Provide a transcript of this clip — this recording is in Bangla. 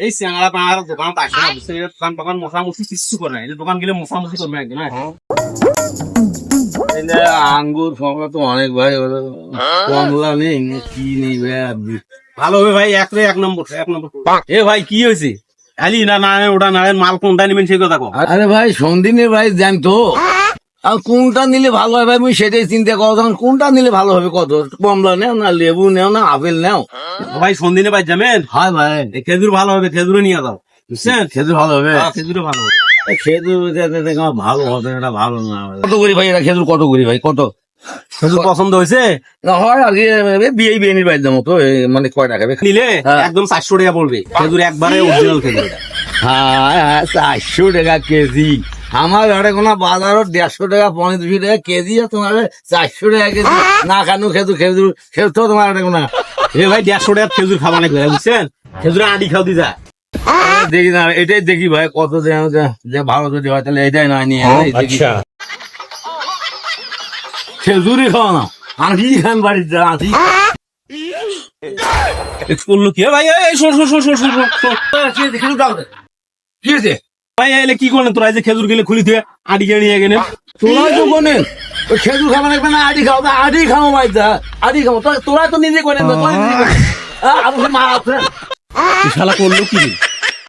এই সিঙ্গাড়া পাড়ার দোকান আসে না, বুঝছেন? এটা দোকান টোকান মোছামুছি কিচ্ছু করে না, এই দোকান গেলে মোছামুছি করবে একদিন। আঙ্গুর ফলটা তো অনেক ভাই, কমলা নেই কি নেই ভাই আপনি? ভালো হবে ভাই, এক নম্বর এক নম্বর। এ ভাই কি হয়েছে? আলি না না ওটা না, মাল কোনটা নেবেন সেই কথা কো। আরে ভাই সন্ধিনের ভাই জান তো, আর কোনটা নিলে ভালো হয় ভাই আমি সেটাই চিন্তা করো, তখন কোনটা নিলে ভালো হবে, কত কমলা নেও না লেবু নেও না আপেল নেও? ভাই সন্ধিনে ভাই যাবেন? হয় ভাই, খেজুর ভালো হবে, খেজুরে নিয়ে যাও, বুঝছেন? খেজুর ভালো হবে। খেজুরে ভালো হবে। খেজুর ভালো হবে, এটা ভালো না। কত করি ভাই এটা খেজুর, কত করি ভাই, কত? খেজুর পছন্দ হয়েছে? না হয় আর কি, বিয়ে বিয়েনির বাইর দাম তো, মানে কয় টাকা নিলে হ্যাঁ। একদম 400 টাকা পড়বে খেজুর, একবারে অরিজিনাল খেজুর। হ্যাঁ 400 টাকা কেজি, আমার ঘরে কোনো বাজারও 150 টাকা 200 টাকা কেজি, আর তোমার 400 টাকা কেজি না কেন? খেজুর খেজুর খেজুর তো তোমার কোনো এ ভাই 150 টাকা খেজুর খাবা নাকি ভাই, বুঝছেন? খেজুরে আড়ি খাও দি যায়। দেখি না, এটাই দেখি ভাই কত যে ভালো যদি হয় তাহলে এটাই নয় নিয়ে আচ্ছা খেজুরই খাওয়া না, আঁটি খান বাড়িতে আঁটি। করলো কি ভাই? এই শোন শোন শোন শোন শোন শোন। খেজুর দাও কি হয়েছে ভাই এলে কি করলেন তোরা? এই যে খেজুর গেলে খুলি দিয়ে আড়ি কে নিয়ে গেলেন। তোরা তো বলেন ওই খেজুর খাওয়া লাগবে না, আড়ি খাও, আড়ি খাও ভাই, আড়ি খাও, তোরা তো নিজে করেন, তোরা নিজে করেন। আরে মা আছে শালা করলো কি?